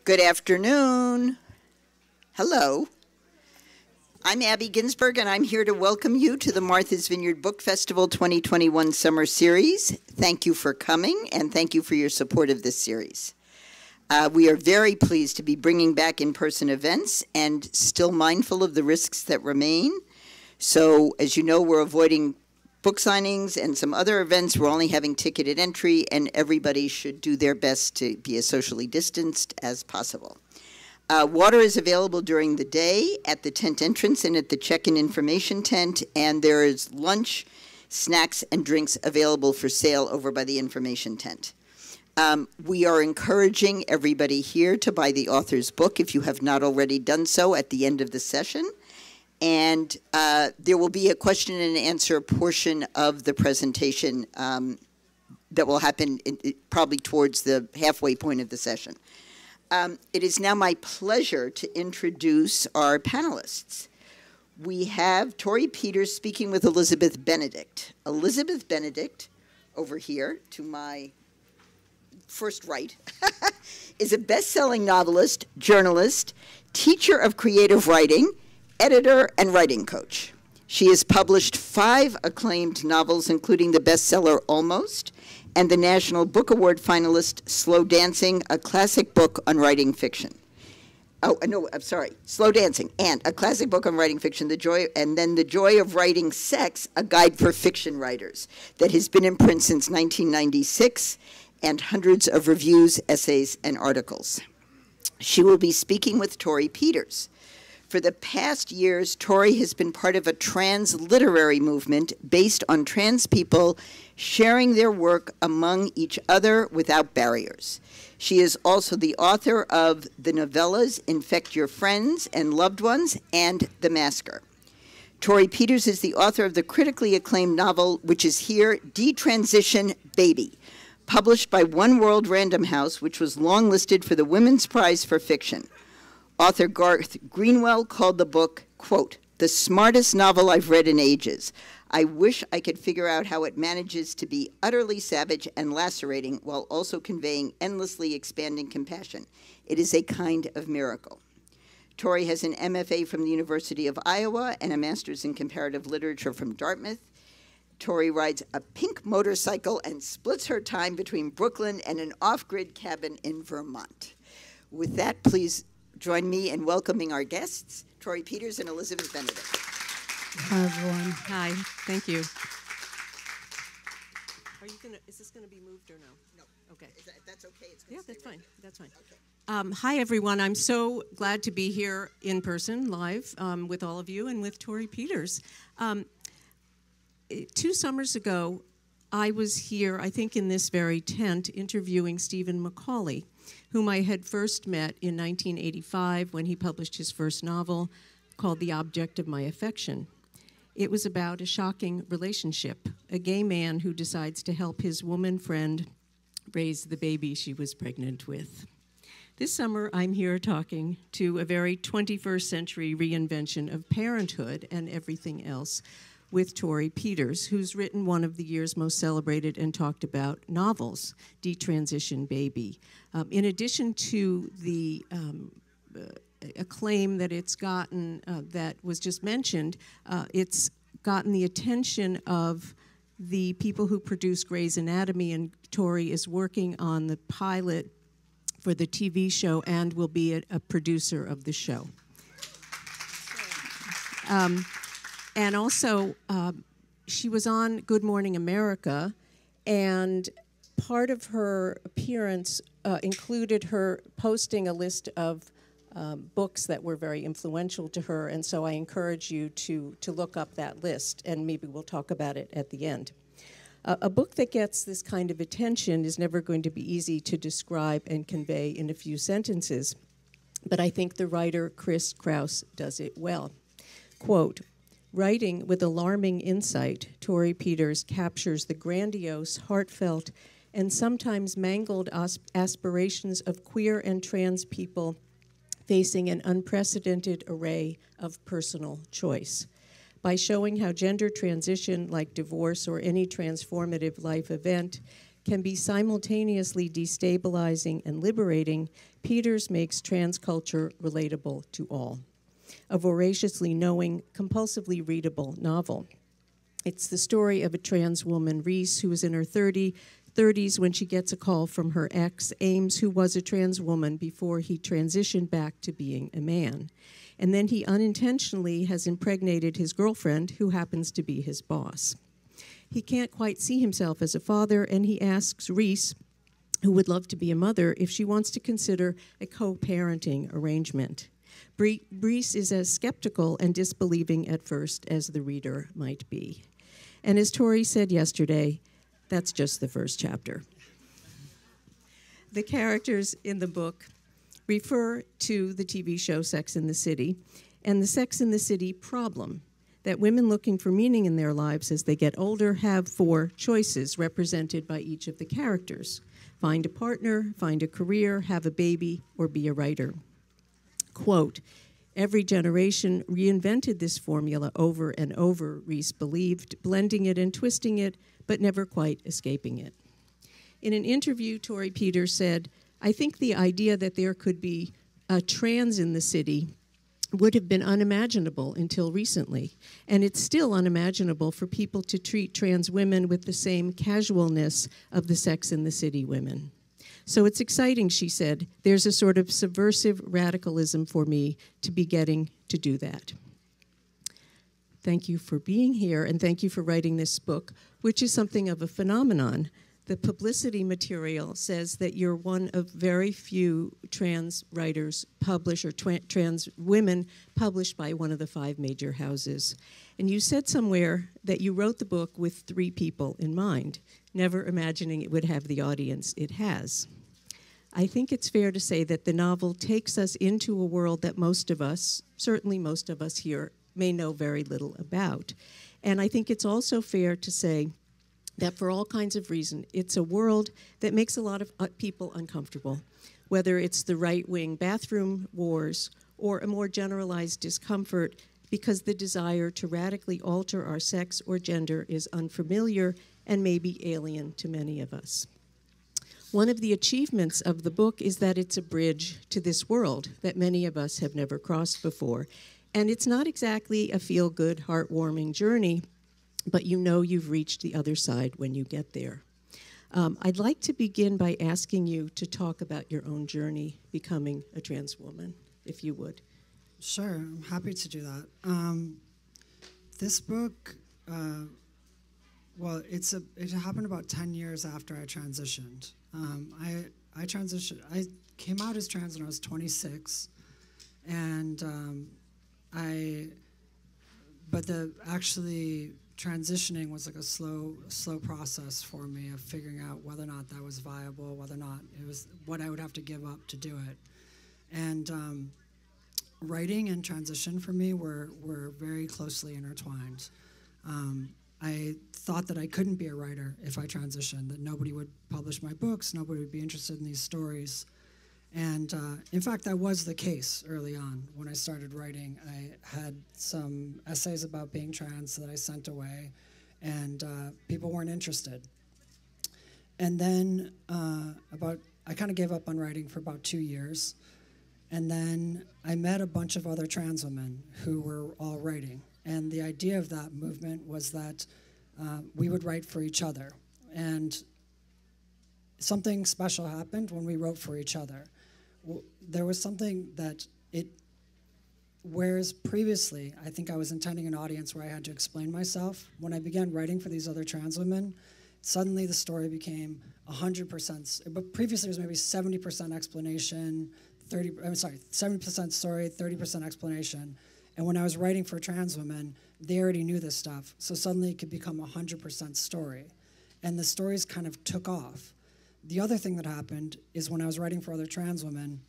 Good afternoon. Hello. I'm Abby Ginsberg, and I'm here to welcome you to the Martha's Vineyard Book Festival 2021 Summer Series. Thank you for coming, and thank you for your support of this series. We are very pleased to be bringing back in-person events and still mindful of the risks that remain. So, as you know, we're avoiding book signings and some other events. We're only having ticketed entry, and everybody should do their best to be as socially distanced as possible. Water is available during the day at the tent entrance and at the check-in information tent, and there is lunch, snacks, and drinks available for sale over by the information tent. We are encouraging everybody here to buy the author's book if you have not already done so at the end of the session. And there will be a question and answer portion of the presentation that will happen probably towards the halfway point of the session. It is now my pleasure to introduce our panelists. We have Tori Peters speaking with Elizabeth Benedict. Elizabeth Benedict, over here to my first right, is a best-selling novelist, journalist, teacher of creative writing, editor, and writing coach. She has published 5 acclaimed novels, including the bestseller Almost, and the National Book Award finalist Slow Dancing, a classic book on writing fiction. Oh, no, I'm sorry, Slow Dancing, and a classic book on writing fiction, and then The Joy of Writing Sex, a guide for fiction writers, that has been in print since 1996, and hundreds of reviews, essays, and articles. She will be speaking with Tori Peters. For the past years, Tori has been part of a trans literary movement based on trans people sharing their work among each other without barriers. She is also the author of the novellas Infect Your Friends and Loved Ones and The Masker. Tori Peters is the author of the critically acclaimed novel, which is here, Detransition, Baby, published by One World Random House, which was longlisted for the Women's Prize for Fiction. Author Garth Greenwell called the book, quote, "the smartest novel I've read in ages. I wish I could figure out how it manages to be utterly savage and lacerating while also conveying endlessly expanding compassion. It is a kind of miracle." Tori has an MFA from the University of Iowa and a master's in comparative literature from Dartmouth. Tori rides a pink motorcycle and splits her time between Brooklyn and an off-grid cabin in Vermont. With that, please join me in welcoming our guests, Tori Peters and Elizabeth Benedict. Hi, everyone. Hi, thank you. Is this gonna be moved or no? No. Okay. That's okay. It's yeah, that's fine. That's fine. Okay. Hi, everyone. I'm so glad to be here in person, live, with all of you and with Tori Peters. 2 summers ago, I was here, I think in this very tent, interviewing Stephen Macaulay, whom I had first met in 1985 when he published his first novel called The Object of My Affection. It was about a shocking relationship, a gay man who decides to help his woman friend raise the baby she was pregnant with. This summer, I'm here talking to a very 21st century reinvention of parenthood and everything else with Tori Peters, who's written one of the year's most celebrated and talked about novels, Detransition, Baby. In addition to the acclaim that it's gotten, that was just mentioned, it's gotten the attention of the people who produce Grey's Anatomy, and Tori is working on the pilot for the TV show and will be a producer of the show. And also, she was on Good Morning America, and part of her appearance included her posting a list of books that were very influential to her, and so I encourage you to look up that list, and maybe we'll talk about it at the end. A book that gets this kind of attention is never going to be easy to describe and convey in a few sentences, but I think the writer Chris Kraus does it well. Quote, "Writing with alarming insight, Tori Peters captures the grandiose, heartfelt, and sometimes mangled aspirations of queer and trans people facing an unprecedented array of personal choice. By showing how gender transition, like divorce or any transformative life event, can be simultaneously destabilizing and liberating, Peters makes trans culture relatable to all. A voraciously knowing, compulsively readable novel. It's the story of a trans woman, Reese, who is in her 30s when she gets a call from her ex, Ames, who was a trans woman before he transitioned back to being a man. And then he unintentionally has impregnated his girlfriend, who happens to be his boss. He can't quite see himself as a father, and he asks Reese, who would love to be a mother, if she wants to consider a co-parenting arrangement. Reese is as skeptical and disbelieving at first as the reader might be. And as Tori said yesterday, that's just the first chapter. The characters in the book refer to the TV show Sex and the City and the Sex and the City problem that women looking for meaning in their lives as they get older have 4 choices represented by each of the characters. Find a partner, find a career, have a baby, or be a writer. Quote, every generation reinvented this formula over and over, Reese believed, blending it and twisting it, but never quite escaping it. In an interview, Tori Peters said, I think the idea that there could be a trans in the city would have been unimaginable until recently, and it's still unimaginable for people to treat trans women with the same casualness of the Sex and the City women. So it's exciting, she said. There's a sort of subversive radicalism for me to be getting to do that. Thank you for being here, and thank you for writing this book, which is something of a phenomenon. The publicity material says that you're one of very few trans writers published, or trans women published by one of the 5 major houses. And you said somewhere that you wrote the book with 3 people in mind, never imagining it would have the audience it has. I think it's fair to say that the novel takes us into a world that most of us, certainly most of us here, may know very little about. And I think it's also fair to say that for all kinds of reasons, it's a world that makes a lot of people uncomfortable, whether it's the right-wing bathroom wars or a more generalized discomfort because the desire to radically alter our sex or gender is unfamiliar and maybe alien to many of us. One of the achievements of the book is that it's a bridge to this world that many of us have never crossed before. And it's not exactly a feel-good, heartwarming journey, but you know you've reached the other side when you get there. I'd like to begin by asking you to talk about your own journey becoming a trans woman, if you would. Sure, I'm happy to do that. This book, well, it happened about 10 years after I transitioned. I transitioned. I came out as trans when I was 26, and but actually transitioning was like a slow process for me of figuring out whether or not that was viable, whether or not it was what I would have to give up to do it. And writing and transition for me were very closely intertwined. I thought that I couldn't be a writer if I transitioned, that nobody would publish my books, nobody would be interested in these stories. And in fact, that was the case early on. When I started writing, I had some essays about being trans that I sent away, and people weren't interested. And then I kind of gave up on writing for about 2 years. And then I met a bunch of other trans women who were all writing. And the idea of that movement was that we would write for each other. And something special happened when we wrote for each other. There was something that whereas previously, I think I was intending an audience where I had to explain myself, when I began writing for these other trans women, suddenly the story became 100%, but previously it was maybe 70% explanation, 70% story, 30% explanation. And when I was writing for trans women, they already knew this stuff. So suddenly it could become 100% story. And the stories kind of took off. The other thing that happened is when I was writing for other trans women,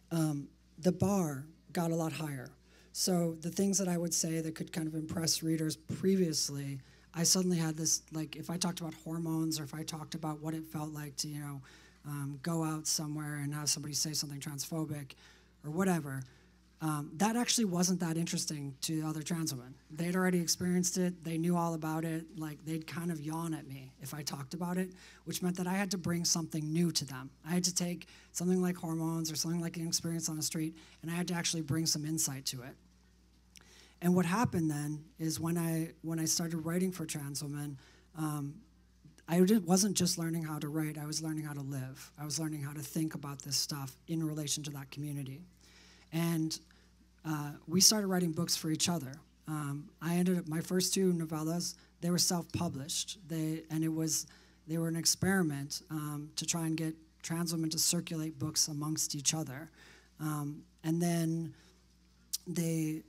the bar got a lot higher. So the things that I would say that could kind of impress readers previously, I suddenly had this, like if I talked about hormones or if I talked about what it felt like to, go out somewhere and have somebody say something transphobic or whatever, that actually wasn't that interesting to the other trans women. They'd already experienced it. They knew all about it. Like, they'd kind of yawn at me if I talked about it, which meant that I had to bring something new to them. I had to take something like hormones or something like an experience on the street, and I had to actually bring some insight to it. And what happened then is when I started writing for trans women, wasn't just learning how to write, I was learning how to live. I was learning how to think about this stuff in relation to that community. And we started writing books for each other. I ended up, my first 2 novellas, they were self-published. They were an experiment to try and get trans women to circulate books amongst each other. And then the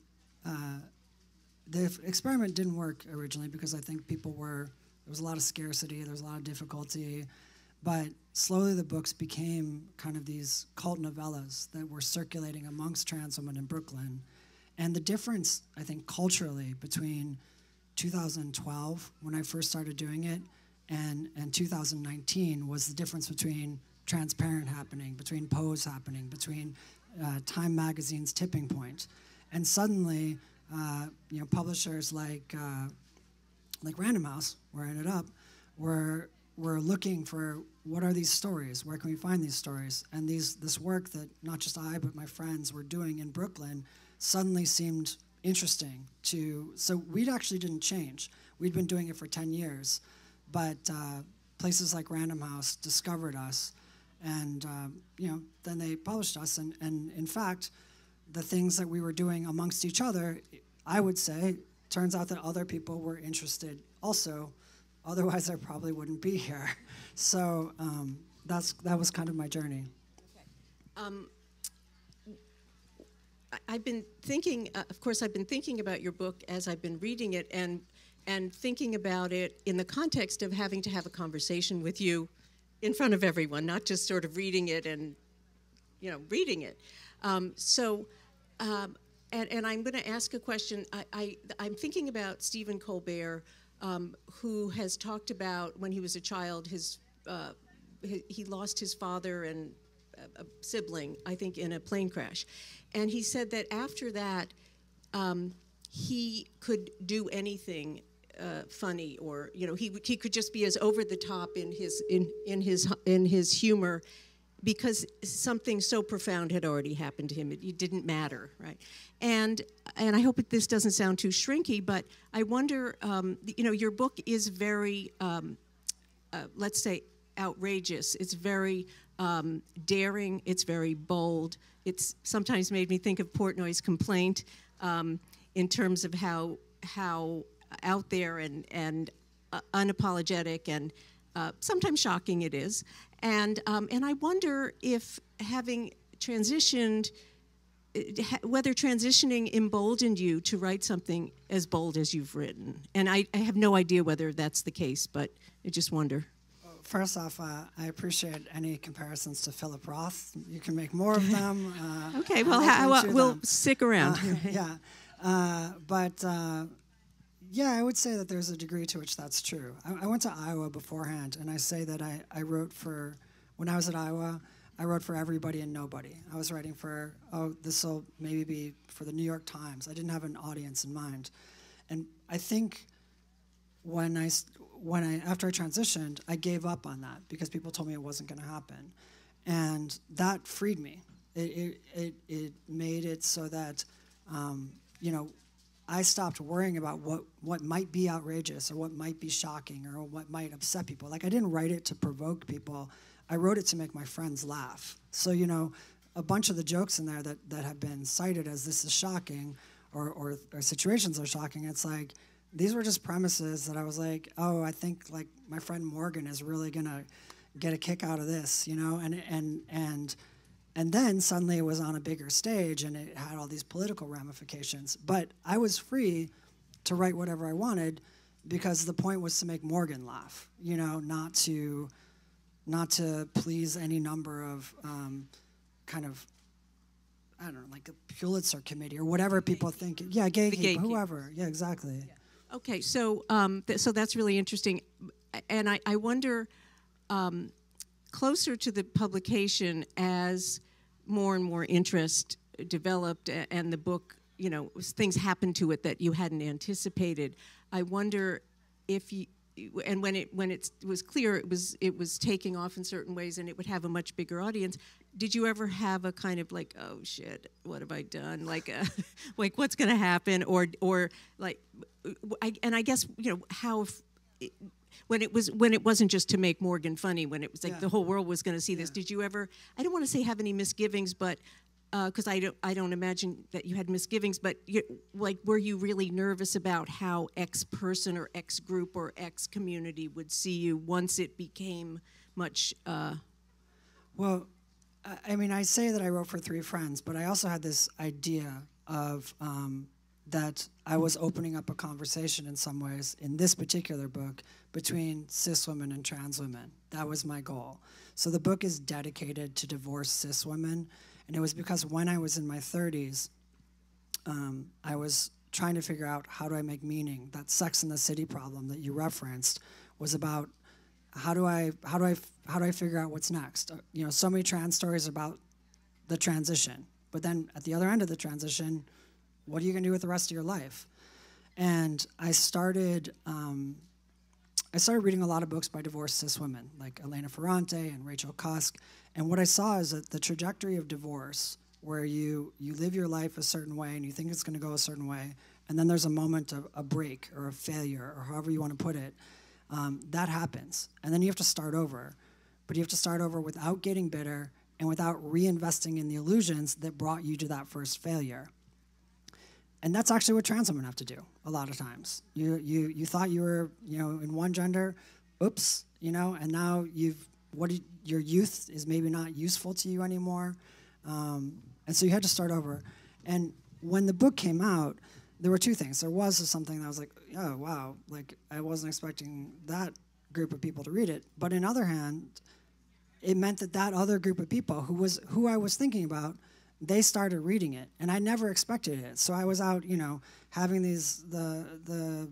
experiment didn't work originally because I think there was a lot of scarcity, there was a lot of difficulty, but slowly the books became kind of these cult novellas that were circulating amongst trans women in Brooklyn. And the difference, I think, culturally between 2012, when I first started doing it, and 2019 was the difference between Transparent happening, between Pose happening, between Time Magazine's Tipping Point. And suddenly, publishers like Random House, where I ended up, were looking for, what are these stories? Where can we find these stories? And this work that not just I, but my friends were doing in Brooklyn suddenly seemed interesting so we actually didn't change. We'd been doing it for 10 years, but places like Random House discovered us, and then they published us, and in fact, the things that we were doing amongst each other, I would say, turns out that other people were interested also. Otherwise, I probably wouldn't be here. So that was kind of my journey. Okay. I've been thinking, of course, I've been thinking about your book as I've been reading it, and thinking about it in the context of having to have a conversation with you in front of everyone, not just sort of reading it and, reading it. And I'm going to ask a question. I'm thinking about Stephen Colbert, who has talked about when he was a child, he lost his father and a sibling, I think, in a plane crash. And he said that after that, he could do anything funny, or he could just be as over the top in his humor, because something so profound had already happened to him. It didn't matter, right? And I hope this doesn't sound too shrinky, but I wonder, your book is very, let's say, outrageous. It's very daring. It's very bold. It's sometimes made me think of Portnoy's Complaint in terms of how out there and unapologetic and sometimes shocking it is. And I wonder if having transitioned, whether transitioning emboldened you to write something as bold as you've written. And I have no idea whether that's the case, but I just wonder. First off, I appreciate any comparisons to Philip Roth. You can make more of them. Okay, well, we'll stick around. Yeah. Yeah, I would say that there's a degree to which that's true. I went to Iowa beforehand, and I say that I wrote for, when I was at Iowa, I wrote for everybody and nobody. I was writing for, this will maybe be for the New York Times. I didn't have an audience in mind. And I think after I transitioned, I gave up on that because people told me it wasn't going to happen. And that freed me. It made it so that, I stopped worrying about what might be outrageous or what might be shocking or what might upset people. Like, I didn't write it to provoke people. I wrote it to make my friends laugh. So, a bunch of the jokes in there that have been cited as this is shocking or situations are shocking, it's like, these were just premises that I was like, oh, I think like my friend Morgan is really gonna get a kick out of this, and then suddenly it was on a bigger stage and it had all these political ramifications. But I was free to write whatever I wanted because the point was to make Morgan laugh, not to please any number of kind of, I don't know, like a Pulitzer committee or whatever people think. Yeah, gatekeeper, whoever. Yeah, exactly. Yeah. Okay, so so that's really interesting, and I wonder, closer to the publication, as more and more interest developed and the book, things happened to it that you hadn't anticipated. I wonder if you, and when it was clear it was taking off in certain ways and it would have a much bigger audience, did you ever have a kind of like, oh shit, what have I done? Like, like what's going to happen? Or like, I guess how when it wasn't just to make Morgan funny, when it was like the whole world was going to see this. Did you ever? I don't want to say have any misgivings, but. Because I don't imagine that you had misgivings, but were you really nervous about how X person or X group or X community would see you once it became much? Well, I mean, I say that I wrote for 3 friends, but I also had this idea of that I was opening up a conversation in some ways in this particular book between cis women and trans women. That was my goal. So the book is dedicated to divorced cis women. And it was because when I was in my 30s, I was trying to figure out how do I make meaning. That Sex and the City problem that you referenced was about how do I figure out what's next. So many trans stories about the transition, but then at the other end of the transition, what are you going to do with the rest of your life? And I started reading a lot of books by divorced cis women, like Elena Ferrante and Rachel Cusk. And what I saw is that the trajectory of divorce, where you live your life a certain way and you think it's going to go a certain way, and then there's a moment of a break or a failure or however you want to put it, that happens. And then you have to start over. But you have to start over without getting bitter and without reinvesting in the illusions that brought you to that first failure. And that's actually what trans women have to do a lot of times. You thought you were in one gender, oops, and now your youth is maybe not useful to you anymore, and so you had to start over. And when the book came out, there were 2 things. There was something that I was like, oh wow, like I wasn't expecting that group of people to read it. But on the other hand, it meant that other group of people who I was thinking about, they started reading it, and I never expected it. So I was out, having the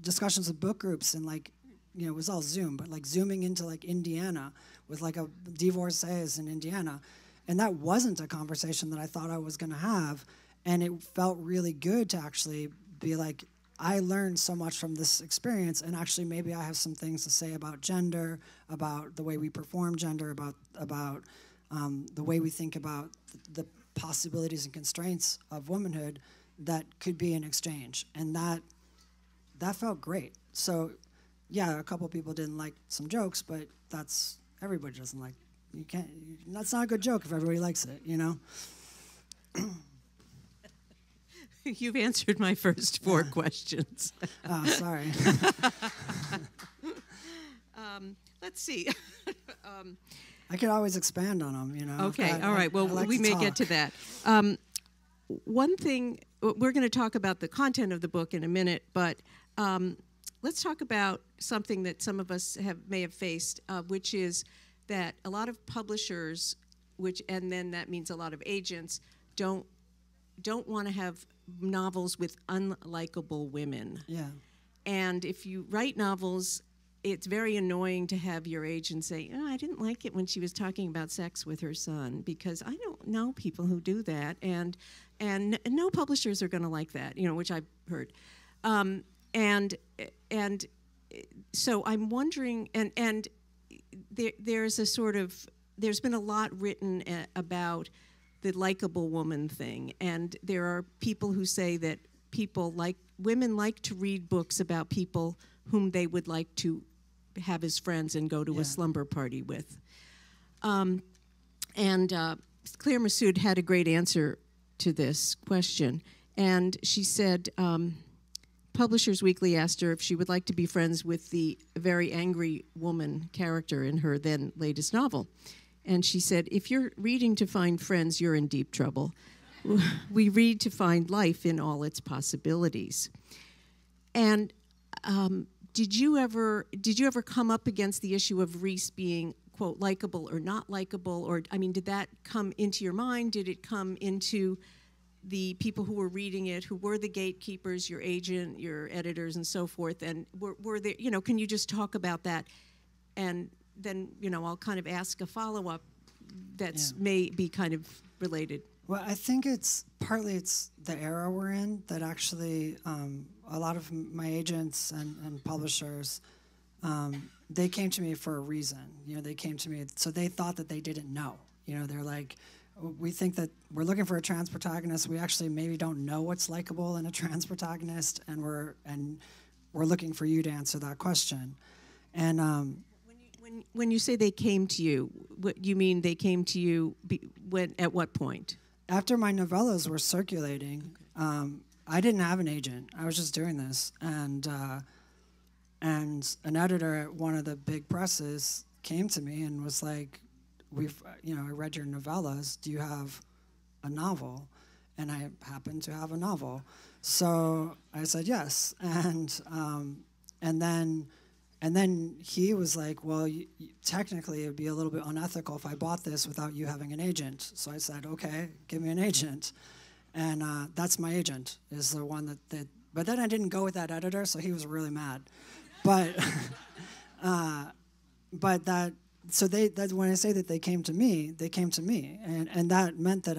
discussions with book groups, and like, it was all Zoom, but like zooming into like Indiana with like a divorcees in Indiana, and that wasn't a conversation that I thought I was going to have, and it felt really good to actually be like, I learned so much from this experience, and actually maybe I have some things to say about gender, about the way we perform gender, about the way we think about the possibilities and constraints of womanhood that could be an exchange. And that felt great. So yeah, a couple people didn't like some jokes, but everybody doesn't like, that's not a good joke if everybody likes it, You've answered my first 4 questions. Oh, sorry. Let's see. I could always expand on them, Okay, all right. Well, we may get to that. One thing, we're going to talk about the content of the book in a minute, but let's talk about something that some of us may have faced, which is that a lot of publishers, and then that means a lot of agents, don't want to have novels with unlikable women. Yeah. And if you write novels, it's very annoying to have your agent say, oh, I didn't like it when she was talking about sex with her son, because I don't know people who do that, and no publishers are going to like that, which I've heard. And so I'm wondering, and there's been a lot written about the likable woman thing, and there are people who say that women like to read books about people whom they would like to have as friends and go to a slumber party with. And Claire Massoud had a great answer to this question, and she said, Publishers Weekly asked her if she would like to be friends with the very angry woman character in her then latest novel. And she said, if you're reading to find friends, you're in deep trouble. We read to find life in all its possibilities. And did you ever come up against the issue of Reese being, quote, likable or not likable? Or, did that come into your mind? Did it come into the people who were reading it, who were the gatekeepers, your agent, your editors, and so forth? And were there, can you just talk about that? And then, I'll kind of ask a follow-up that's may be kind of related? Well, I think it's the era we're in that actually a lot of my agents and publishers, they came to me for a reason. They came to me, so they thought that they didn't know. They're like, we think that we're looking for a trans protagonist. We actually maybe don't know what's likable in a trans protagonist, and we're looking for you to answer that question. And when you say they came to you, what you mean? They came to you at what point? After my novellas were circulating, I didn't have an agent. I was just doing this, and an editor at one of the big presses came to me and was like, I read your novellas. Do you have a novel? And I happened to have a novel, so I said yes. And then he was like, well, technically it would be a little bit unethical if I bought this without you having an agent. So I said, okay, give me an agent. And that's my agent, is the one that but then I didn't go with that editor, so he was really mad. But when I say that they came to me, and that meant that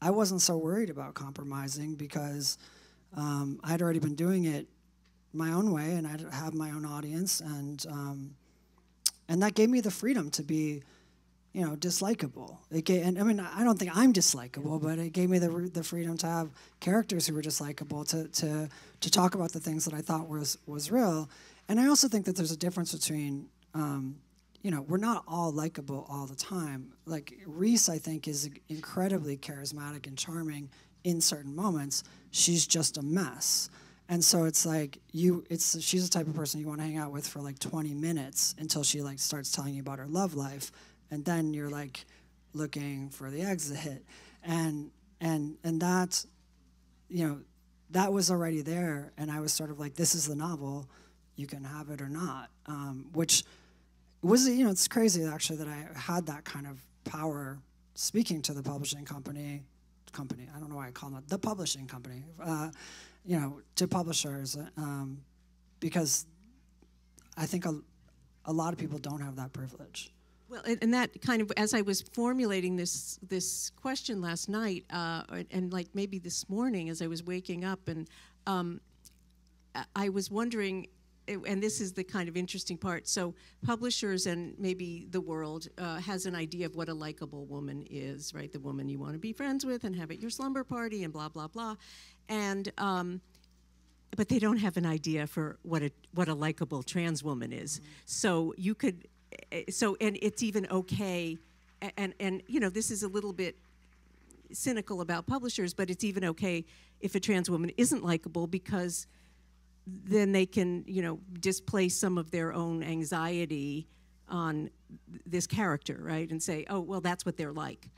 I wasn't so worried about compromising, because I'd already been doing it my own way, and I'd have my own audience, and that gave me the freedom to be, dislikable. And I mean, I don't think I'm dislikable, but it gave me the freedom to have characters who were dislikable, to talk about the things that I thought was real. And I also think that there's a difference between, we're not all likable all the time. Like Reese, I think, is incredibly charismatic and charming in certain moments. She's just a mess. And so it's like she's the type of person you want to hang out with for like 20 minutes until she like starts telling you about her love life, and then you're like looking for the exit. And that, that was already there, and I was sort of like, this is the novel, you can have it or not. Which was, it's crazy actually that I had that kind of power speaking to the publishing company. I don't know why I call it the publishing company. To publishers, because I think a lot of people don't have that privilege. Well, and that kind of, as I was formulating this question last night, and like maybe this morning as I was waking up, and I was wondering, and this is the kind of interesting part, so publishers and maybe the world has an idea of what a likable woman is, right? The woman you want to be friends with and have at your slumber party and blah, blah, blah. And but they don't have an idea for what a likable trans woman is. Mm-hmm. So you could, and it's even okay, and this is a little bit cynical about publishers, but it's even okay if a trans woman isn't likable, because then they can displace some of their own anxiety on this character, right? And say, oh, well, that's what they're like,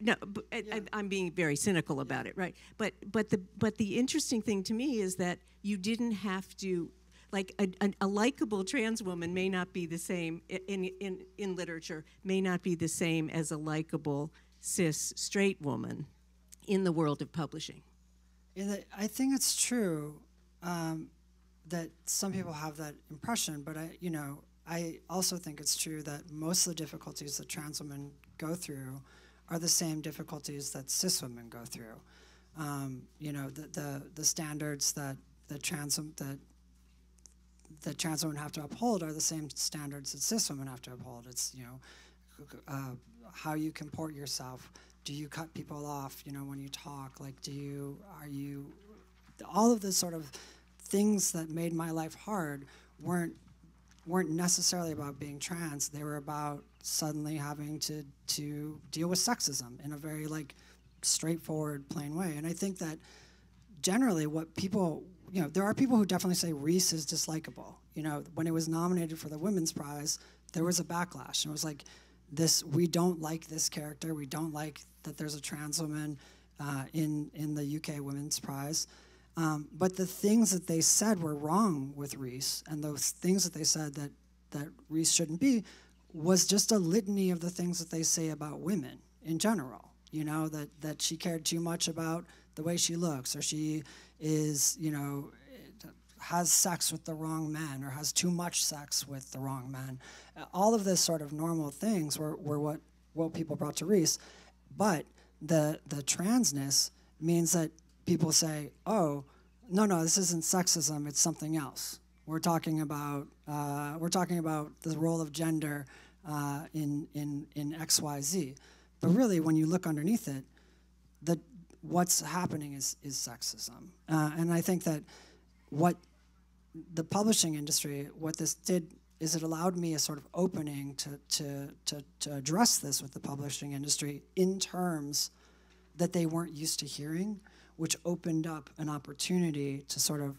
No, but I'm being very cynical about it, right? But the interesting thing to me is that you didn't have to, like a likable trans woman may not be the same in literature, may not be the same as a likable cis straight woman in the world of publishing. I think it's true that some people have that impression, but I also think it's true that most of the difficulties that trans women go through are the same difficulties that cis women go through. The standards that trans women have to uphold are the same standards that cis women have to uphold. It's how you comport yourself. Do you cut people off? When you talk, like all of the sort of things that made my life hard weren't necessarily about being trans. They were about suddenly having to deal with sexism in a very like straightforward, plain way. And I think that generally what people, there are people who definitely say Reese is dislikable. When it was nominated for the Women's Prize, there was a backlash. It was like, we don't like this character. We don't like that there's a trans woman in the UK Women's Prize. But the things that they said were wrong with Reese, and those things that they said that Reese shouldn't be, was just a litany of the things that they say about women in general. That she cared too much about the way she looks, or she is, has sex with the wrong man, or has too much sex with the wrong man. All of this sort of normal things were what people brought to Reese. But the transness means that people say, oh, no, this isn't sexism, it's something else. We're talking about the role of gender in XYZ. But really, when you look underneath it, what's happening is sexism. And I think that what the publishing industry, what this did is it allowed me a sort of opening to address this with the publishing industry in terms that they weren't used to hearing, which opened up an opportunity to sort of,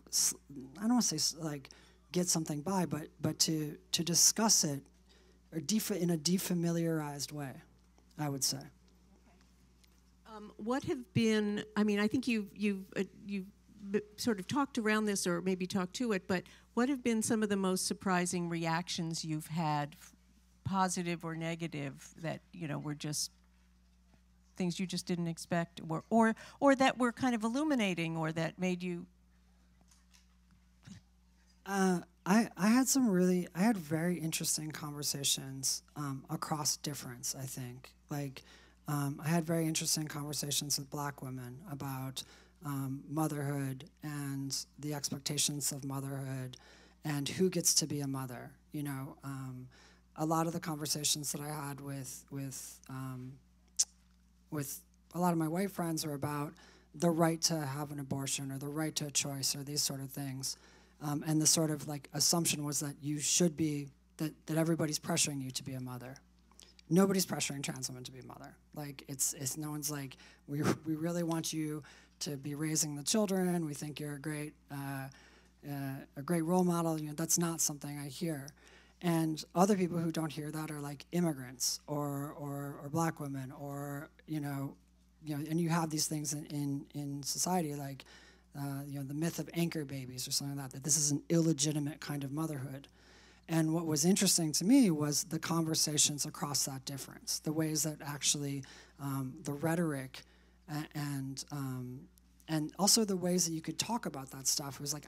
I don't want to say like get something by, but to discuss it or in a defamiliarized way, I would say. What have been, I mean, I think you've sort of talked around this or maybe talked to it, but what have been some of the most surprising reactions you've had, positive or negative, that, were just things you just didn't expect, or that were kind of illuminating, or that made you? I had very interesting conversations across difference, I think. Like, I had very interesting conversations with Black women about motherhood and the expectations of motherhood and who gets to be a mother. A lot of the conversations that I had with a lot of my white friends were about the right to have an abortion or the right to a choice or these sort of things. And the sort of like assumption was that you should be, that everybody's pressuring you to be a mother. Nobody's pressuring trans women to be a mother. Like, it's no one's like, we really want you to be raising the children. We think you're a great role model. That's not something I hear. And other people who don't hear that are like immigrants or Black women or, and you have these things in society like, the myth of anchor babies or something like that this is an illegitimate kind of motherhood. And what was interesting to me was the conversations across that difference, the ways that actually the rhetoric and also the ways that you could talk about that stuff. It was like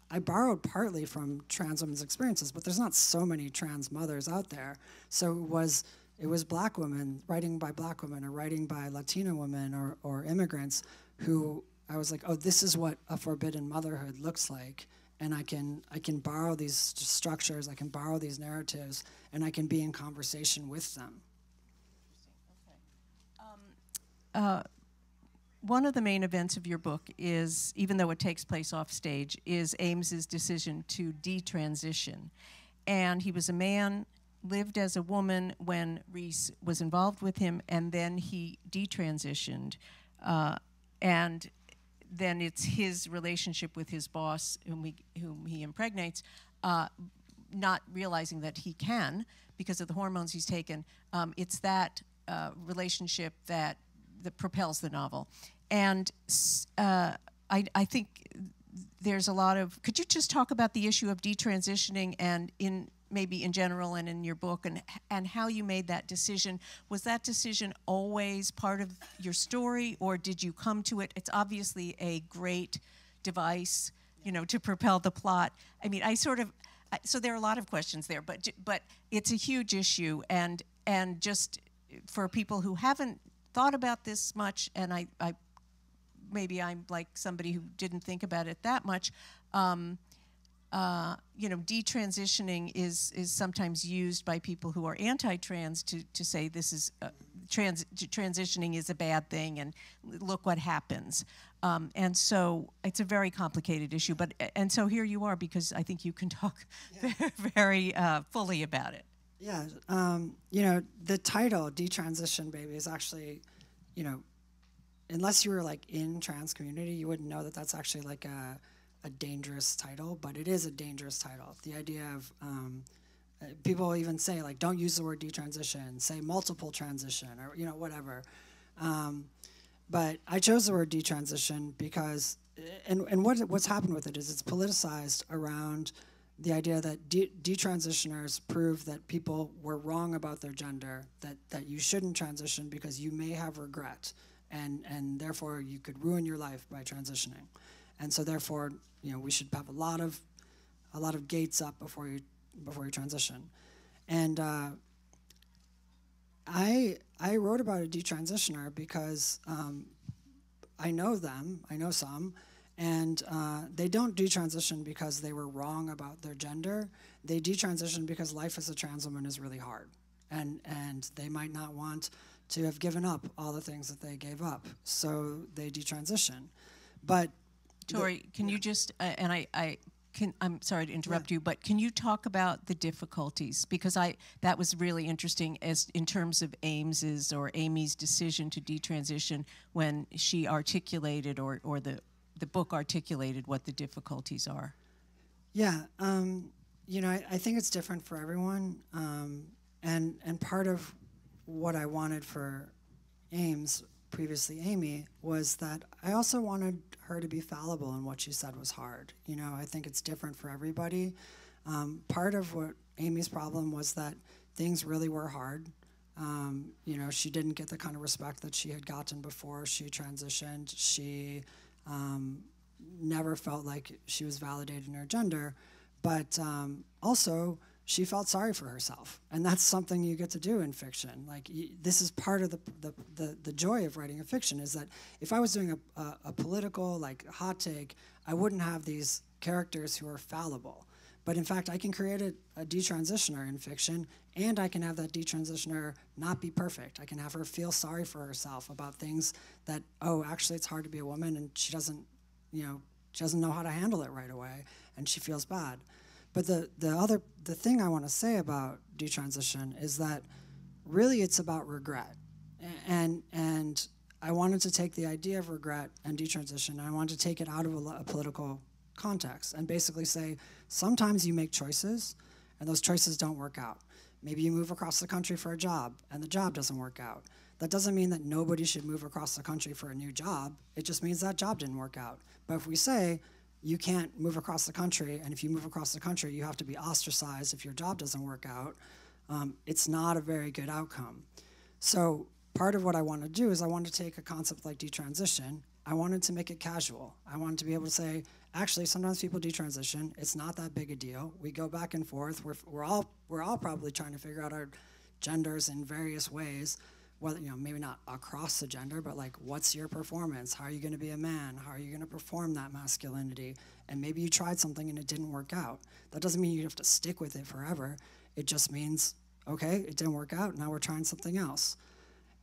I borrowed partly from trans women's experiences, but there's not so many trans mothers out there. So it was Black women, writing by Black women or writing by Latina women or immigrants who I was like, oh, this is what a forbidden motherhood looks like. And I can borrow these structures, I can borrow these narratives, and I can be in conversation with them. One of the main events of your book is, even though it takes place off stage, is Ames's decision to detransition. And he was a man, lived as a woman when Reese was involved with him, and then he detransitioned. And then it's his relationship with his boss, whom he impregnates, not realizing that he can, because of the hormones he's taken. It's that relationship that propels the novel. And I think there's a lot of, could you just talk about the issue of detransitioning and maybe in general and in your book, and how you made that decision? Was that decision always part of your story, or did you come to it? It's obviously a great device, to propel the plot. I mean, so there are a lot of questions there, but it's a huge issue, and just for people who haven't thought about this much, and I maybe I'm like somebody who didn't think about it that much. Detransitioning is sometimes used by people who are anti-trans to say this is transitioning is a bad thing, and look what happens. And so it's a very complicated issue. And so here you are, because I think you can talk very fully about it. Yeah, the title "Detransition Baby" is actually, unless you were like in trans community, you wouldn't know that that's actually like a dangerous title, but it is a dangerous title. The idea of people even say like, don't use the word detransition, say multiple transition, or whatever. But I chose the word detransition because, and what's happened with it is it's politicized around the idea that detransitioners prove that people were wrong about their gender, that you shouldn't transition because you may have regret, and therefore you could ruin your life by transitioning. And so therefore, we should have a lot of gates up before you transition. And I wrote about a detransitioner because I know them, I know some, and they don't detransition because they were wrong about their gender. They detransition because life as a trans woman is really hard, and they might not want to have given up all the things that they gave up, so they detransition. But Tori, can you just I'm sorry to interrupt you, but can you talk about the difficulties? Because that was really interesting as in terms of Amy's decision to detransition when she articulated or the book articulated what the difficulties are. Yeah, I think it's different for everyone, and part of what I wanted for Ames, previously Amy, was that I also wanted her to be fallible in what she said was hard. I think it's different for everybody. Part of what Amy's problem was that things really were hard. She didn't get the kind of respect that she had gotten before she transitioned. She never felt like she was validated in her gender, but also she felt sorry for herself, and that's something you get to do in fiction. Like this is part of the joy of writing a fiction, is that if I was doing a political hot take, I wouldn't have these characters who are fallible. But in fact, I can create a detransitioner in fiction, and I can have that detransitioner not be perfect. I can have her feel sorry for herself about things that, oh, actually it's hard to be a woman, and she doesn't know how to handle it right away, and she feels bad. But the thing I want to say about detransition is that really it's about regret, and I wanted to take the idea of regret and detransition, and I wanted to take it out of a political context and basically say sometimes you make choices, and those choices don't work out. Maybe you move across the country for a job, and the job doesn't work out. That doesn't mean that nobody should move across the country for a new job. It just means that job didn't work out. But if we say you can't move across the country, and if you move across the country, you have to be ostracized if your job doesn't work out, it's not a very good outcome. So part of what I want to do is I want to take a concept like detransition. I wanted to make it casual. I wanted to be able to say, actually, sometimes people detransition. It's not that big a deal. We go back and forth. We're all probably trying to figure out our genders in various ways. Whether, maybe not across the gender, but what's your performance? How are you going to be a man? How are you going to perform that masculinity? And maybe you tried something and it didn't work out. That doesn't mean you have to stick with it forever. It just means, okay, it didn't work out. Now we're trying something else.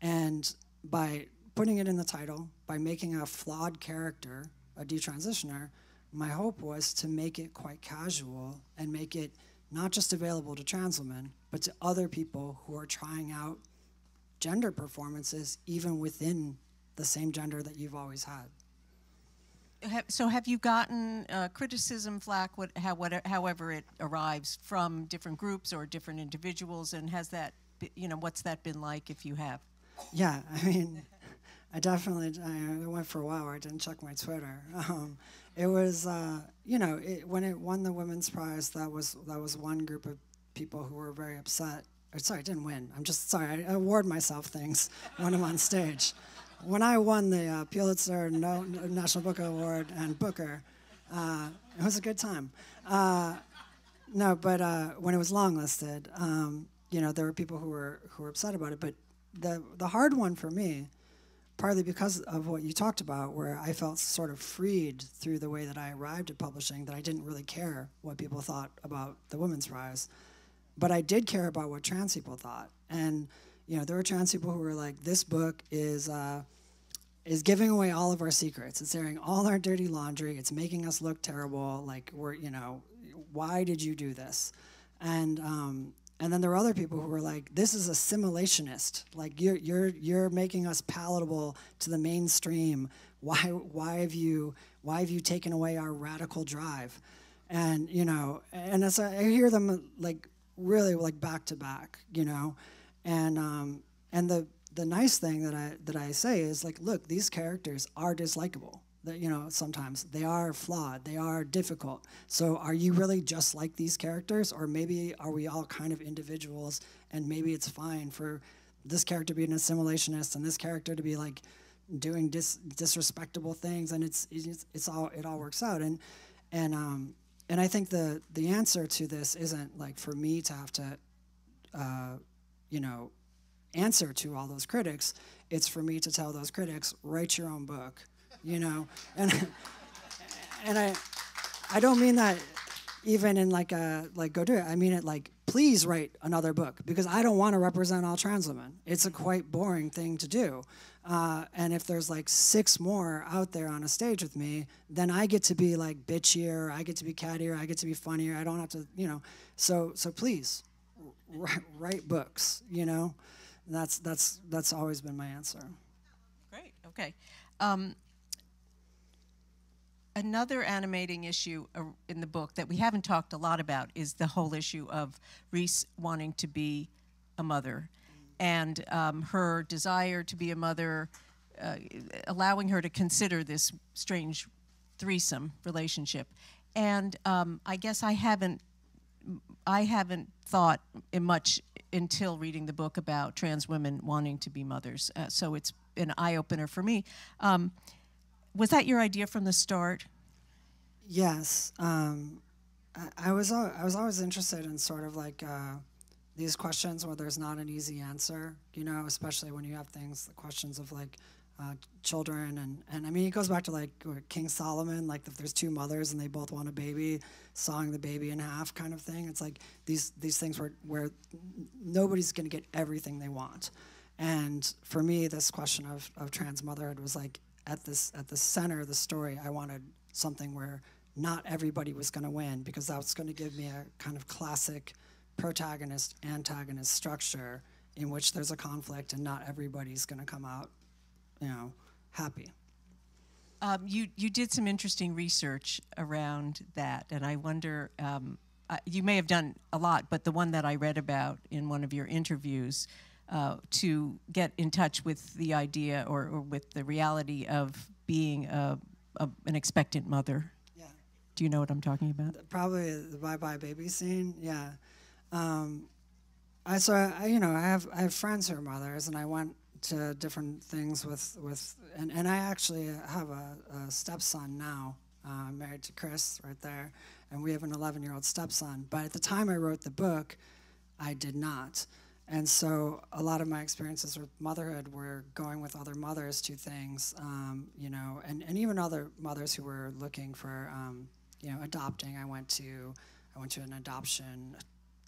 And by putting it in the title, by making a flawed character a detransitioner, my hope was to make it quite casual and make it not just available to trans women, but to other people who are trying out gender performances even within the same gender that you've always had. So have you gotten criticism, flack, however it arrives, from different groups or different individuals, and has that, what's that been like if you have? Yeah, I mean, I went for a while where I didn't check my Twitter. It was, when it won the Women's Prize, that was one group of people who were very upset. Sorry, I didn't win. I'm just sorry. I award myself things when I'm on stage. When I won the Pulitzer National Book Award and Booker, it was a good time. No, but when it was longlisted, there were people who were upset about it. But the hard one for me, partly because of what you talked about, where I felt sort of freed through the way that I arrived at publishing, that I didn't really care what people thought about the Women's Prize. But I did care about what trans people thought. And, there were trans people who were like, this book is giving away all of our secrets. It's airing all our dirty laundry. It's making us look terrible. Why did you do this? And then there were other people who were like, this is assimilationist. You're making us palatable to the mainstream. Why have you taken away our radical drive? And, and as I hear them really back to back, and the nice thing that I say is look, these characters are dislikable. That sometimes they are flawed, they are difficult. So are you really just like these characters, or maybe are we all kind of individuals, and maybe it's fine for this character to be an assimilationist and this character to be doing disrespectable things, and it all works out. And I think the answer to this isn't for me to have to, answer to all those critics. It's for me to tell those critics, write your own book, you know? And I don't mean that even in like go do it. I mean it like, please write another book, because I don't want to represent all trans women. It's a quite boring thing to do. And if there's like 6 more out there on a stage with me, then I get to be like bitchier, I get to be cattier, I get to be funnier. I don't have to, you know. So please write books, you know. And that's always been my answer. Great. Okay. Another animating issue in the book that we haven't talked a lot about is the whole issue of Reese wanting to be a mother, and her desire to be a mother, allowing her to consider this strange threesome relationship. And I guess I haven't thought much until reading the book about trans women wanting to be mothers. So it's an eye-opener for me. Was that your idea from the start? Yes. I was always interested in sort of like these questions where there's not an easy answer, you know, especially when you have things, the questions of like children, and I mean, it goes back to like King Solomon, like if there's 2 mothers and they both want a baby, sawing the baby in half kind of thing. It's like these things where nobody's going to get everything they want. And for me, this question of trans motherhood was like at the center of the story. I wanted something where not everybody was going to win, because that's going to give me a kind of classic protagonist-antagonist structure in which there's a conflict and not everybody's going to come out, you know, happy. You did some interesting research around that, and I wonder, you may have done a lot, but the one that I read about in one of your interviews, to get in touch with the idea or with the reality of being an expectant mother. Yeah. Do you know what I'm talking about? Probably the Bye Bye Baby scene. Yeah. I have friends who are mothers, and I went to different things and I actually have a stepson now. I'm married to Chris right there, and we have an 11-year-old stepson. But at the time I wrote the book, I did not. And so a lot of my experiences with motherhood were going with other mothers to things, you know, and even other mothers who were looking for, you know, adopting. I went to an adoption,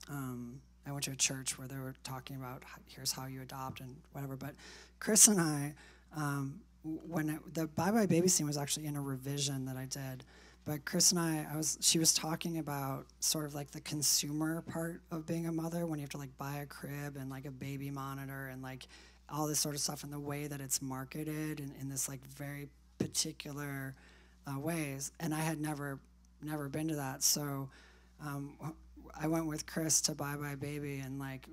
I went to a church where they were talking about here's how you adopt and whatever. But Chris and I, the Bye Bye Baby scene was actually in a revision that I did. But Chris and I, she was talking about sort of like the consumer part of being a mother, when you have to like buy a crib and like a baby monitor and like all this sort of stuff, and the way that it's marketed in this like very particular ways. And I had never been to that. So I went with Chris to Bye Bye Baby, and like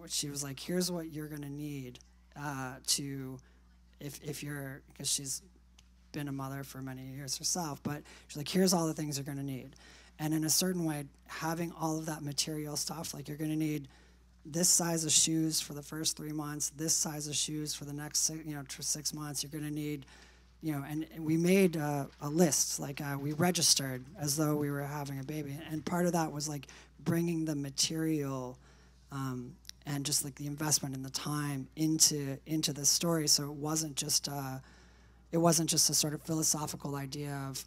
she was like, here's what you're gonna need if you're, because she's been a mother for many years herself, but she's like, here's all the things you're going to need. And in a certain way, having all of that material stuff, like you're going to need this size of shoes for the first 3 months, this size of shoes for the next 6 months, you're going to need, you know, and we made a list, like we registered as though we were having a baby. And part of that was like bringing the material and just like the investment and the time into this story. So it wasn't just a sort of philosophical idea of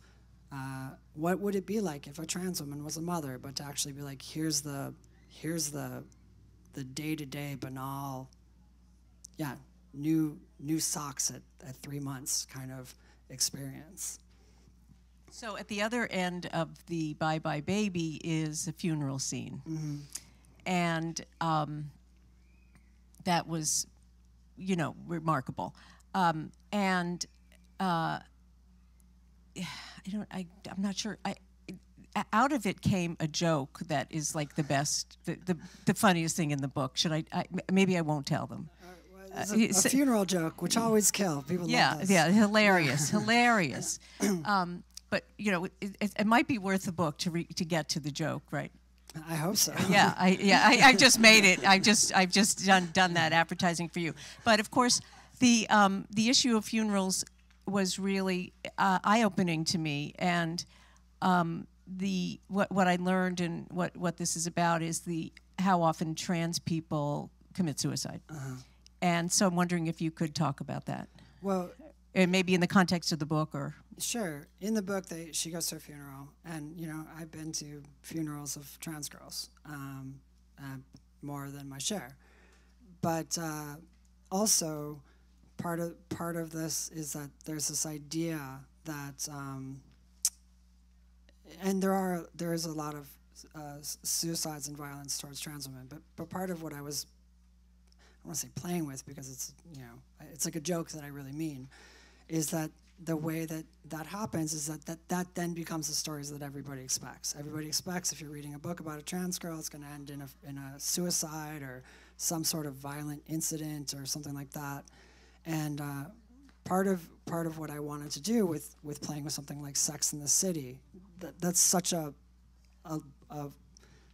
what would it be like if a trans woman was a mother, but to actually be like, here's the day-to-day banal, new socks at 3 months kind of experience. So at the other end of the Bye Bye Baby is a funeral scene. Mm-hmm. And that was, you know, remarkable. And I'm not sure. Out of it came a joke that is like the best, the funniest thing in the book. Maybe I won't tell them. A funeral joke, which always kill people. Love this. Yeah, hilarious, hilarious. But you know, it might be worth the book to get to the joke, right? I hope so. I've just made it. I've just done that advertising for you. But of course, the issue of funerals was really eye-opening to me, and what I learned and what this is about is how often trans people commit suicide. Uh-huh. And so I'm wondering if you could talk about that. Well, And maybe in the context of the book or... sure. In the book, she goes to a funeral, and I've been to funerals of trans girls, more than my share. But also, part of this is that there's this idea that, and there is a lot of suicides and violence towards trans women. But part of what I was, I don't want to say playing with, because it's like a joke that I really mean, is that the way that happens is that then becomes the stories that everybody expects. Everybody expects if you're reading a book about a trans girl, it's going to end in a suicide or some sort of violent incident or something like that. And part of what I wanted to do with playing with something like Sex in the City, that's such a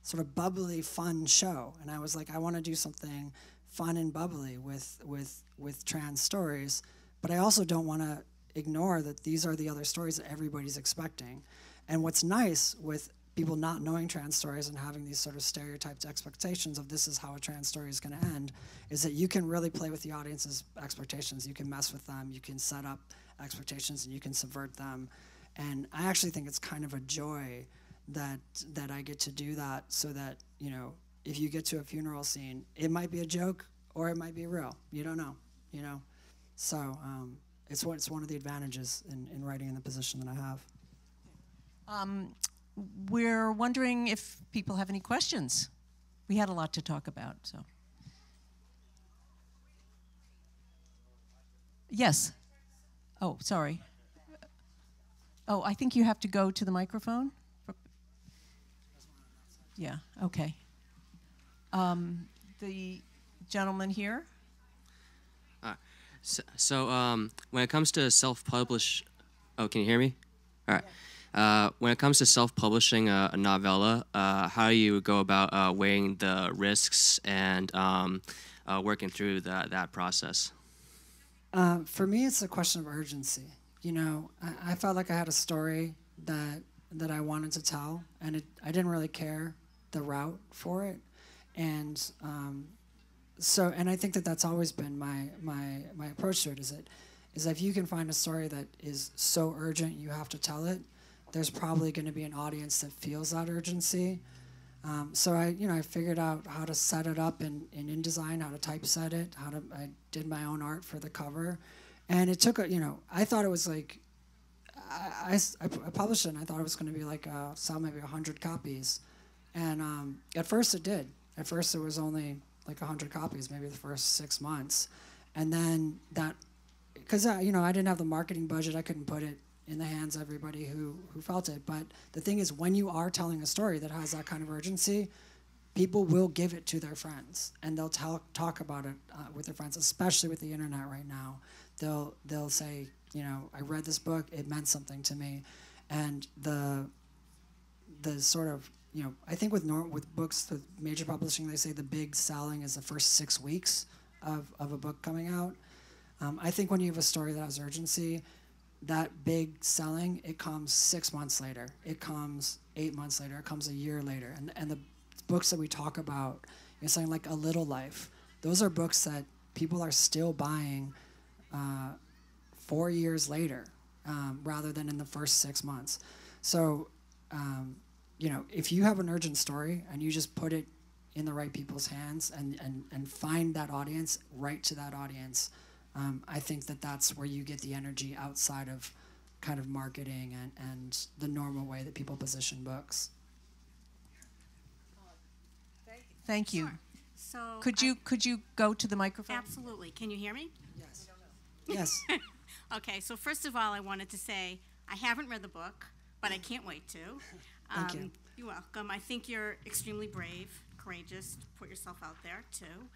sort of bubbly, fun show. And I was like, I want to do something fun and bubbly with trans stories, but I also don't want to ignore that these are the other stories that everybody's expecting. And what's nice with people not knowing trans stories and having these sort of stereotyped expectations of this is how a trans story is going to end is that you can really play with the audience's expectations. You can mess with them, you can set up expectations, and you can subvert them. And I actually think it's kind of a joy that I get to do that, so that, if you get to a funeral scene, it might be a joke or it might be real. You don't know, So it's one of the advantages in writing in the position that I have. We're wondering if people have any questions. We had a lot to talk about, so. Yes. Oh, sorry. Oh, I think you have to go to the microphone. Yeah, okay. The gentleman here. So when it comes to self-publish, oh, can you hear me? All right. When it comes to self-publishing a novella, how do you go about weighing the risks and working through that process? For me, it's a question of urgency. I felt like I had a story that I wanted to tell, and I didn't really care the route for it, and and I think that's always been my approach to it. Is if you can find a story that is so urgent you have to tell it, there's probably going to be an audience that feels that urgency. So I figured out how to set it up in InDesign, how to typeset it, I did my own art for the cover, and it took I thought it was like I published it, and I thought it was going to be like sell maybe 100 copies, and at first it did. At first it was only like 100 copies, maybe the first 6 months, and then that, because I didn't have the marketing budget, I couldn't put it in the hands of everybody who felt it. But the thing is, when you are telling a story that has that kind of urgency, people will give it to their friends, and they'll talk about it with their friends, especially with the internet right now. They'll say, I read this book, it meant something to me, and the sort of, I think with books, with major publishing, they say the big selling is the first 6 weeks of a book coming out. I think when you have a story that has urgency, that big selling, it comes 6 months later, it comes 8 months later, it comes a year later. And the books that we talk about, something like A Little Life, those are books that people are still buying 4 years later, rather than in the first 6 months. So, if you have an urgent story and you just put it in the right people's hands and find that audience, write to that audience, I think that's where you get the energy outside of kind of marketing and the normal way that people position books. Thank you. Sure. So Could you go to the microphone? Absolutely. Can you hear me? Yes. Yes. Okay, so first of all, I wanted to say I haven't read the book, but I can't wait to. Thank you. You're welcome. I think you're extremely brave, courageous to put yourself out there, too.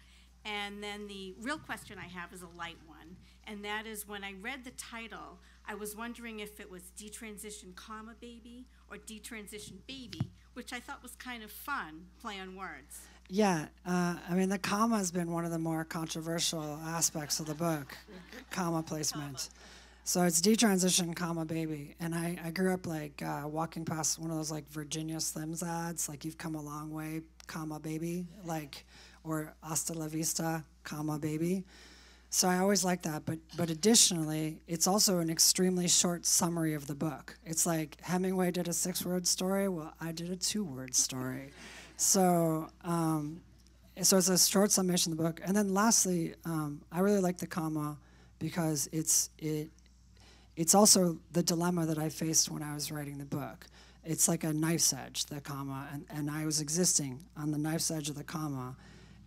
And then the real question I have is a light one, and that is when I read the title, I was wondering if it was Detransition, baby, or Detransition baby, which I thought was kind of fun, play on words. Yeah, the comma has been one of the more controversial aspects of the book, comma placement. So it's Detransition, baby. And I grew up walking past one of those Virginia Slims ads, you've come a long way, baby, or hasta la vista, comma, baby. So I always like that, but additionally, it's also an extremely short summary of the book. It's like Hemingway did a 6-word story, well, I did a 2-word story. So it's a short summation of the book. And then lastly, I really like the comma because it's also the dilemma that I faced when I was writing the book. It's like a knife's edge, the comma, and I was existing on the knife's edge of the comma.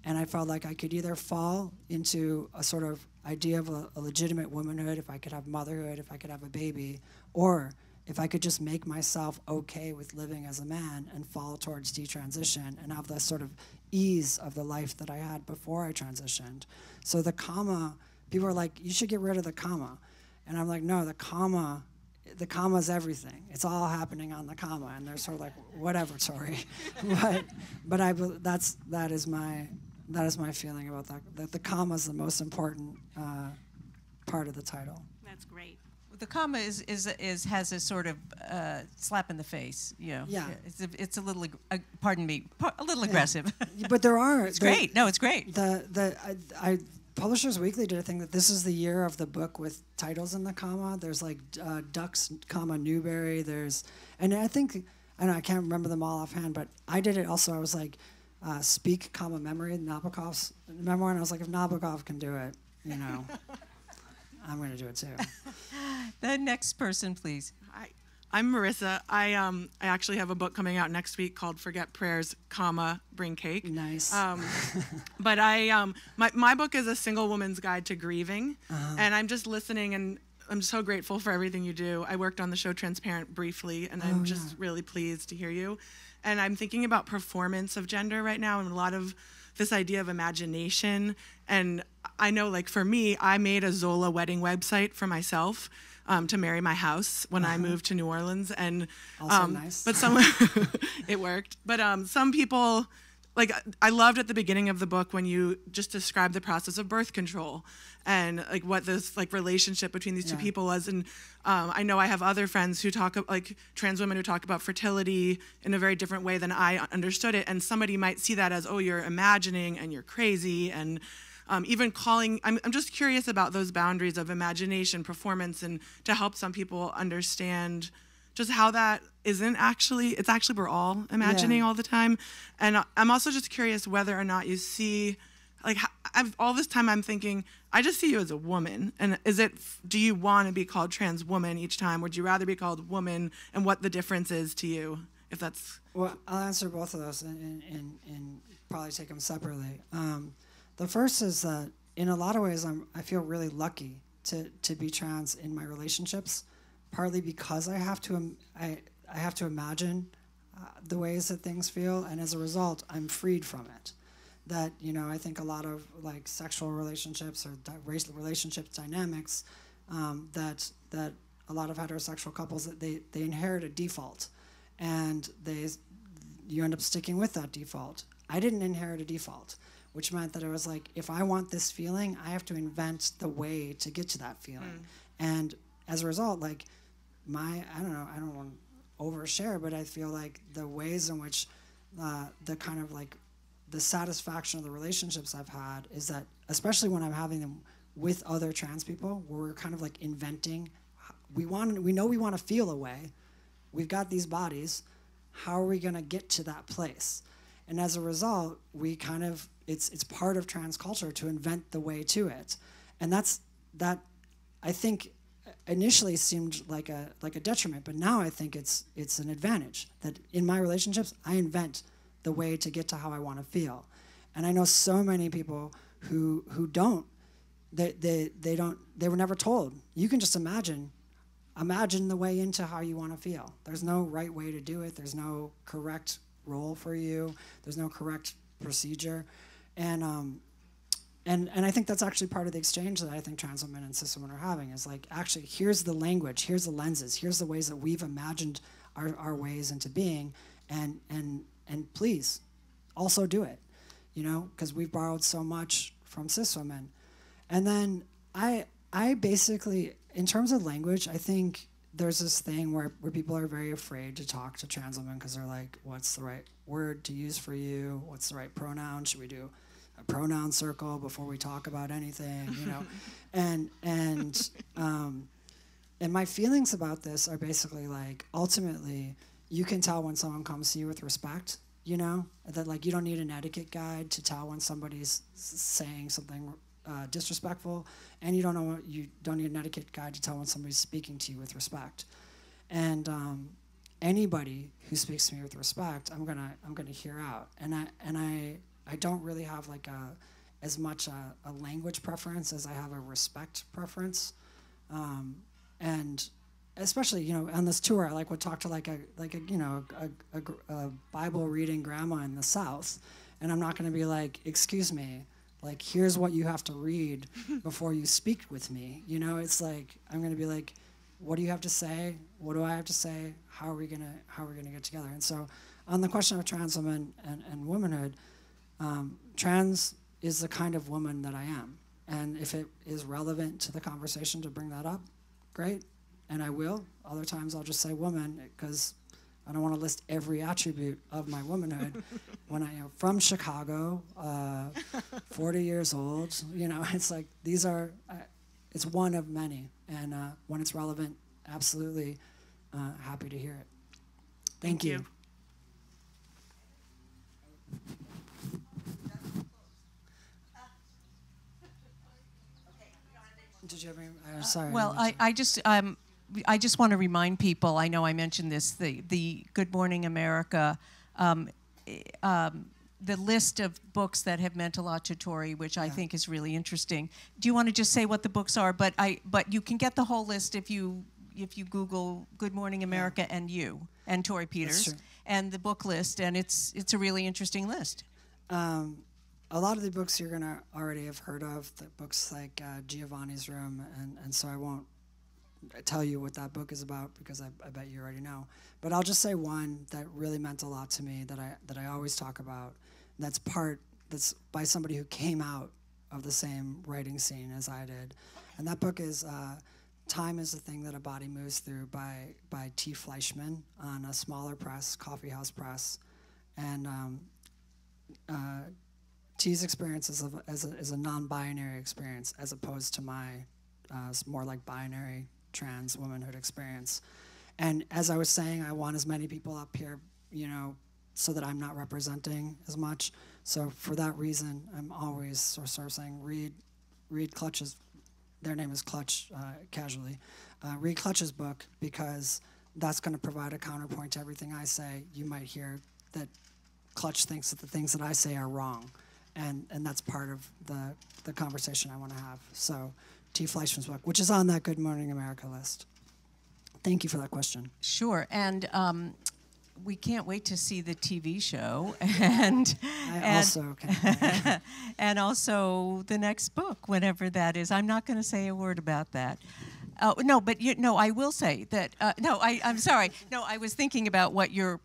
And I felt like I could either fall into a sort of idea of a legitimate womanhood, if I could have motherhood, if I could have a baby, or if I could just make myself okay with living as a man and fall towards detransition and have the sort of ease of the life that I had before I transitioned. So the comma, people are like, you should get rid of the comma. And I'm like, no, the comma's everything. It's all happening on the comma. And they're sort of like, whatever, Tori. but that is my feeling about that the comma is the most important part of the title. That's great. The comma has a sort of slap in the face. Yeah. It's a little pardon me, a little aggressive. But there are. It's great. No, it's great. Publishers Weekly did a thing that this is the year of the book with titles in the comma. There's like Ducks, comma, Newberry. And I can't remember them all offhand, but I did it also. I was like, Speak, comma, Memory, Nabokov's memoir, and I was like, if Nabokov can do it, I'm going to do it too. The next person, please. I'm Marissa. I actually have a book coming out next week called Forget Prayers, comma, Bring Cake. Nice. But my book is a single woman's guide to grieving, and I'm just listening, and I'm so grateful for everything you do. I worked on the show Transparent briefly, and I'm just really pleased to hear you. And I'm thinking about performance of gender right now, and a lot of this idea of imagination. And I know, like for me, I made a Zola wedding website for myself to marry my house when I moved to New Orleans, and also nice. But it worked. But some people, like I loved at the beginning of the book when you just described the process of birth control and like what this like relationship between these two people was. And I know I have other friends who talk like trans women who talk about fertility in a very different way than I understood it. And somebody might see that as, oh, you're imagining and you're crazy, and even calling, I'm just curious about those boundaries of imagination, performance, and to help some people understand just how that isn't actually, it's actually we're all imagining all the time. And I'm also just curious whether or not you see, like all this time I'm thinking, I just see you as a woman. And do you want to be called trans woman each time? Would you rather be called woman, and what the difference is to you, if that's? Well, I'll answer both of those and probably take them separately. The first is that in a lot of ways I feel really lucky to be trans in my relationships, partly because I have to imagine the ways that things feel, and as a result, I'm freed from it. That I think a lot of like sexual relationships or racial relationship dynamics, that a lot of heterosexual couples that they inherit a default, and you end up sticking with that default. I didn't inherit a default, which meant that it was like, if I want this feeling, I have to invent the way to get to that feeling. And as a result, like I don't want to overshare, but I feel like the ways in which the kind of like the satisfaction of the relationships I've had is that, especially when I'm having them with other trans people, where we're kind of like inventing, we know we want to feel a way, we've got these bodies, how are we going to get to that place? And as a result, we kind of, it's part of trans culture to invent the way to it. And that I think initially seemed like a detriment, but now I think it's an advantage that in my relationships, I invent the way to get to how I want to feel. And I know so many people who don't, they were never told. You can just imagine the way into how you want to feel. There's no right way to do it. There's no correct role for you. There's no correct procedure. And I think that's actually part of the exchange that I think trans women and cis women are having, is like, actually, here's the language, here's the lenses, here's the ways that we've imagined our ways into being, and please, also do it, because we've borrowed so much from cis women. And then I basically, in terms of language, I think there's this thing where people are very afraid to talk to trans women because they're like, what's the right word to use for you? What's the right pronoun? Should we do a pronoun circle before we talk about anything, you know, and my feelings about this are basically like, ultimately, you can tell when someone comes to you with respect, you know, that like you don't need an etiquette guide to tell when somebody's saying something disrespectful, and you don't need an etiquette guide to tell when somebody's speaking to you with respect. And anybody who speaks to me with respect, I'm gonna hear out. And I don't really have like as much a language preference as I have a respect preference. And especially, you know, on this tour, I would talk to like a Bible reading grandma in the South, and I'm not going to be like, excuse me, like here's what you have to read before you speak with me. You know, it's like I'm going to be like, what do you have to say? What do I have to say? How are we gonna get together? And so, on the question of trans women and womanhood, trans is the kind of woman that I am, and if it is relevant to the conversation to bring that up, great, and I will. Other times I'll just say woman, because I don't want to list every attribute of my womanhood. When from Chicago, 40 years old, you know, it's like these are, it's one of many, and when it's relevant, absolutely happy to hear it. Thank you. Did you have any? Sorry. Well, I just want to remind people. I know I mentioned this. The Good Morning America, the list of books that have meant a lot to Tori, which I think is really interesting. Do you want to just say what the books are? But you can get the whole list if you Google Good Morning America and Tori Peters and the book list, and it's a really interesting list. A lot of the books you're going to already have heard of, the books like Giovanni's Room, and so I won't tell you what that book is about because I bet you already know. But I'll just say one that really meant a lot to me that I always talk about. That's by somebody who came out of the same writing scene as I did. And that book is Time is the Thing That a Body Moves Through by T. Fleischman on a smaller press, Coffee House Press. And T's experience is a non-binary experience as opposed to my more like binary trans womanhood experience. And as I was saying, I want as many people up here, you know, so that I'm not representing as much. So for that reason, I'm always sort of saying, read Clutch's, their name is Clutch, casually. Read Clutch's book, because that's going to provide a counterpoint to everything I say. You might hear that Clutch thinks that the things that I say are wrong. And that's part of the conversation I want to have. So T. Fleischman's book, which is on that Good Morning America list. Thank you for that question. Sure, and we can't wait to see the TV show, and also can. and also the next book, whenever that is. I'm not going to say a word about that. No, but I will say that. I'm sorry. No, I was thinking about what you're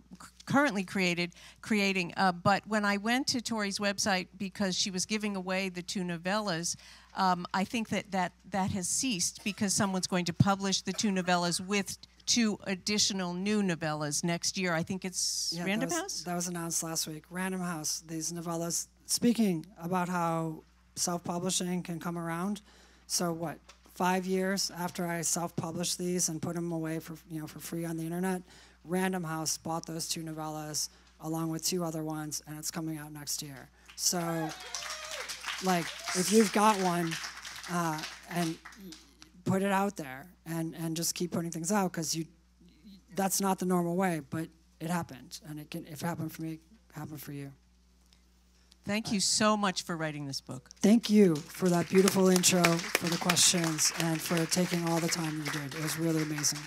currently creating. But when I went to Tori's website, because she was giving away the 2 novellas, I think that has ceased, because someone's going to publish the 2 novellas with 2 additional new novellas next year. I think it's Random House? That was announced last week. Random House, these novellas, speaking about how self-publishing can come around. So 5 years after I self-published these and put them away for free on the internet, Random House bought those 2 novellas along with 2 other ones, and it's coming out next year. So, like, if you've got one, and put it out there, and just keep putting things out, because that's not the normal way, but it happened, and if it happened for me, it happened for you. Thank you so much for writing this book. Thank you for that beautiful intro, for the questions, and for taking all the time you did. It was really amazing.